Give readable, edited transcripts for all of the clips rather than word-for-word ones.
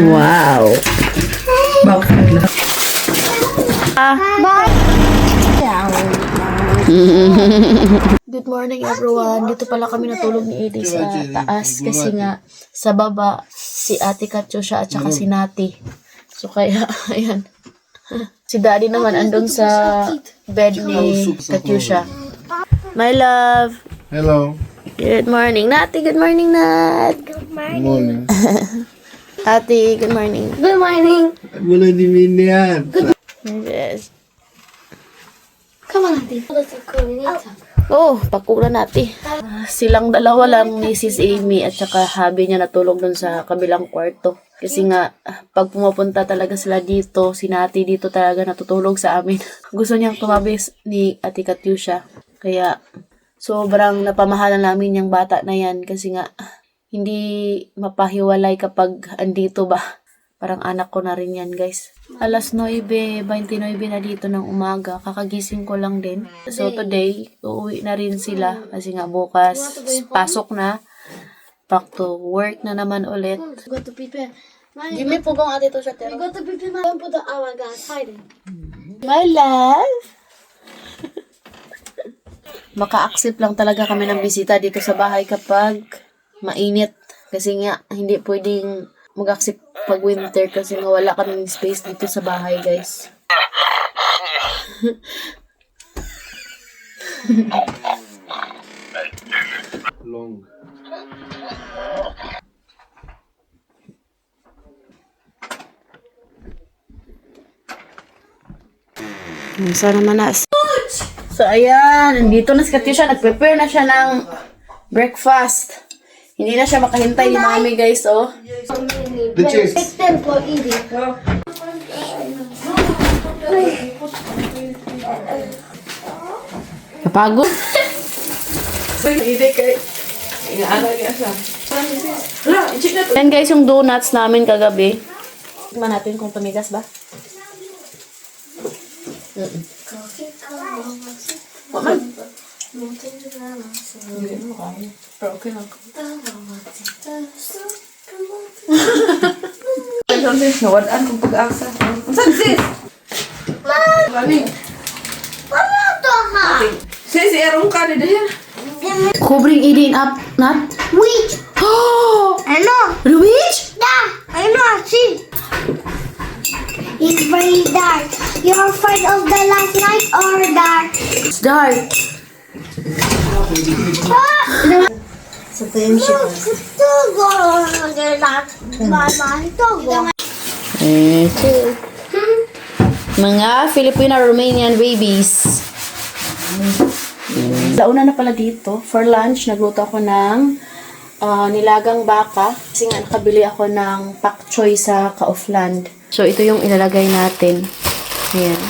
Wow. Good morning everyone. Dito pala kami natulog ni Edie sa taas kasi nga sa baba si Ate Katyusha at saka si Nati. So kaya ayan. Si Daddy naman andun sa bed ni Katyusha. My love. Hello. Good morning, Nati. Good morning, Nat. Good morning. Ate, good morning. Good morning. Wala di minyan. Yes. Come on, Auntie. Let's go. Oh, pakula natin. Silang dalawa lang ni Sis Amy at saka habi niya natulog dun sa kabilang kwarto. Kasi nga, pag pumupunta talaga sila dito, si Nati dito talaga natutulog sa amin. Gusto niyang tumabis ni Ate Katyusha. Kaya, sobrang napamahalan namin yung bata na yan kasi nga, hindi mapahiwalay kapag andito ba. Parang anak ko na rin yan, guys. Alas 9:29 na dito ng umaga. Kakagising ko lang din. So, today, uuwi na rin sila. Kasi nga bukas, pasok na. Back to work na naman ulit. Go to prepare. Give me pugong ate to siya, We Tero. go to prepare. Don't put the hour gas hiding. My love! Maka-accept lang talaga kami ng bisita dito sa bahay kapag mainit. Kasi nga, hindi pwedeng mag-accept pag winter kasi nga wala kaming space dito sa bahay, guys. Long. Sana manas. So, ayan. Nandito na si Katyusha. Nag-prepare na siya ng breakfast. Hindi na siya makahintay ni Mami, guys, oh. The cheese. Take them for eating. Napagod. Yan, guys, yung donuts namin kagabi. Tingnan natin kung tumigas ba. Waman. Pero okay lang. Saan sis? Nawadaan kong pag-asa. Saan sis? Maning. Sis, i-arong ka na dahil. Covering Eden up, not? Witch. Oh! I know. The witch? Yeah, I know. See. It's very dark. You're afraid of the last night or dark? It's dark. So, pwede siya. Mga Filipino-Romanian babies. Launa na pala dito. For lunch, nagluto ako ng nilagang baka. Kasi nga nakabili ako ng pak choy sa Kaufland. So, ito yung ilalagay natin. Ayan.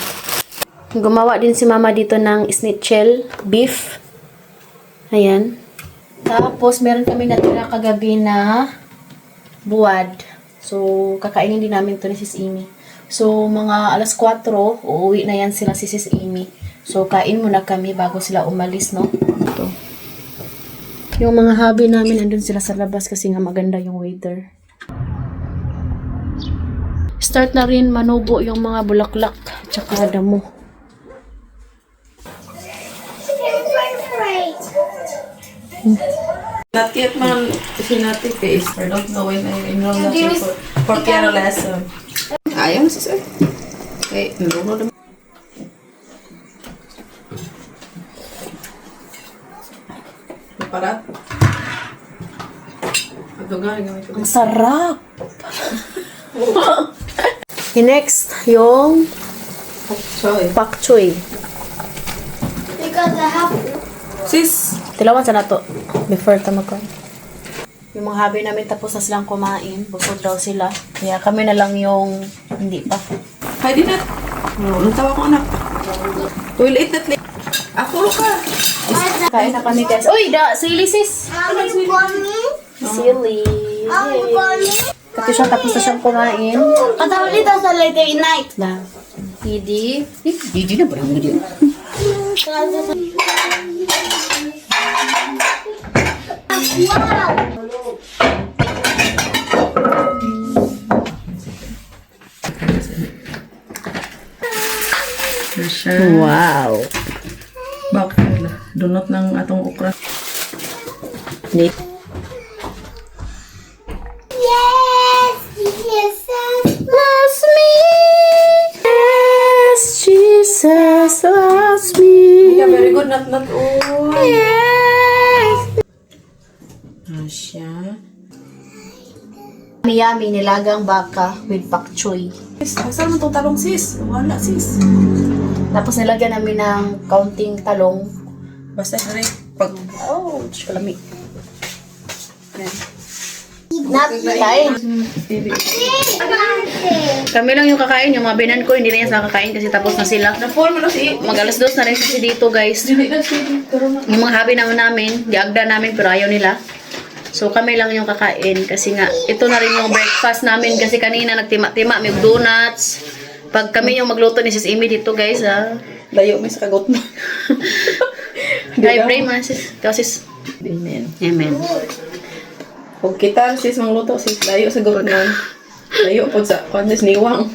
Gumawa din si mama dito ng schnitzel beef. Ayan. Tapos, meron kami natira kagabi na buwad. So, kakainin din namin to ni Sis Amy. So, mga alas 4, uuwi na yan sila si Sis Amy. So, kain muna kami bago sila umalis, no? Ito. Yung mga hobby namin, nandun sila sa labas kasi nga maganda yung weather. Start na rin manubo yung mga bulaklak tsaka damo. Not yet man, si Nati face. I don't know when I enroll na siya for piano lesson. Ayaw sis eh. Okay, enroll na naman. Parat. Ito nga, gamit ko. Ang sarap! Next, yung Sorry. pak choy. Because I have Sis, Tilawan sa nato before ta magkain. Yung mga hobby namin tapos na silang kumain. Busog daw sila. Kaya kami na lang yung hindi pa. hi din na. Anong tawa ko anak? Toilet na tlip. Ako ka. Kain na kami, guys. Uy, sili sis! Sili. Katyusha tapos na siyang kumain. Katawali daw sa later night. Na. Hindi. Hindi na ba yung Wow. Bakit nila? Dunot ng atong okra. Neat. Yes, Jesus Loves me. Yes, Jesus loves me. Yeah, very good. Not all. Yes. Asya. Yummy nilagang baka with pak choy. Sis, saan mo itong talong sis? Wala sis. Tapos nilagyan namin ng kaunting talong. Basta direct pag... Oh, kalami. Kain. Kami lang yung kakain. Yung mga binan ko, hindi na yan nakakain kasi tapos na sila. Na-fall mo na si... Mag-alas 2 na rin kasi dito, guys. Dili na si... Karoon na. Yung mga hobby namin, diagda namin pero ayaw nila. So kami lang yung kakain kasi nga ito na rin yung breakfast namin kasi kanina nagtima-tima, may donuts. Pag kami yung magluto ni Sis Amy dito, guys, ha. Layo may sa kagot mo. Hi, pray man, sis. Ikaw, sis. Amen. Amen. Huwag kita sis mangluto sis. Layo sa gagot mo. Layo po sa kondis niwang.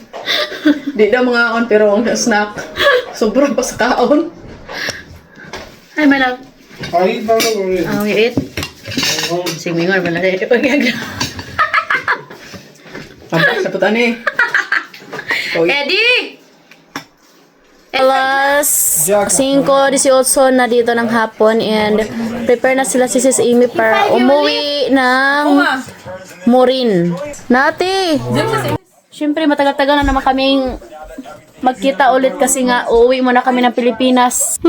Di daw mga on pero ang snack. Sobrang pa sa kaon. Hi, my love. I eat now already. Oh, you eat? Sige, mingon, wala na. Tampak sa putan eh. Eddie! Alas 5:18 na dito ng hapon and prepare na sila si Sis Amy para umuwi ng Morin. Nati! Siyempre, matagal-tagal na naman kaming magkita ulit kasi nga uuwi muna kami ng Pilipinas.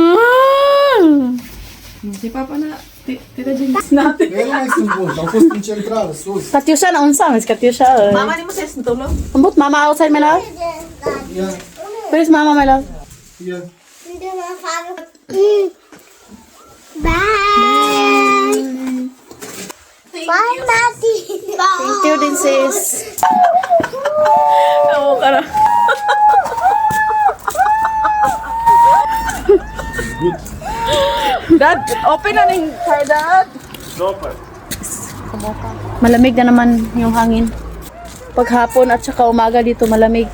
Si Papa na tita Jenis natin. Я не знаю, там вкусный централ, слушай. Katyusha na unsa, Miss Katyusha. Mama ni mo sis natulog. Ambot, mama outside, my love? Я, Where's mama, my love? я. Bye. Bye, Mati. Thank you din, sis. Oo ka na. Dad, open na ning car, Dad. Malamig na naman yung hangin. Paghapon at saka umaga dito malamig.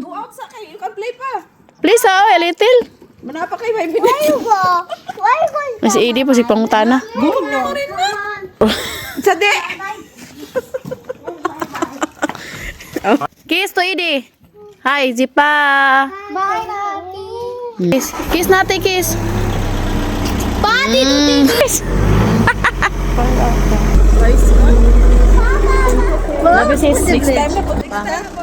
Go out sa kayo. You can play pa. Please, a little. Manapa kayo, may Where you go? Where you going? Mas Edi po si pangutana. Go na rin na. Sade. Kiss to Edi. Hi, Zipa. Bye, Mati. Kiss, kiss natin, kiss. Body Kiss. Love you, sis. Next time na po. Next time na po.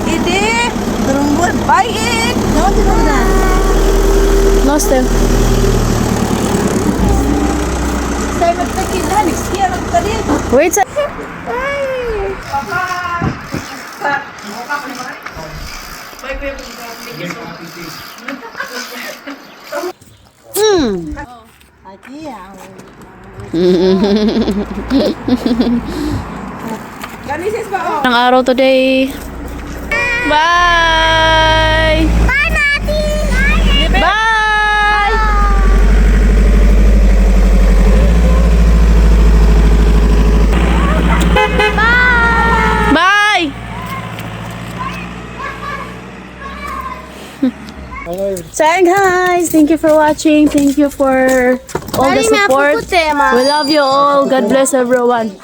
Ide. Turungbun. Bye, Id. No, still. Tayo magpakita. Next year ang tali. Wait, sa... Ganisis ba? Oh. Ang araw today. Bye! Bye, Mati. Bye! Bye! So ayun, guys, thank you for watching. Thank you for all the support. We love you all. God bless everyone.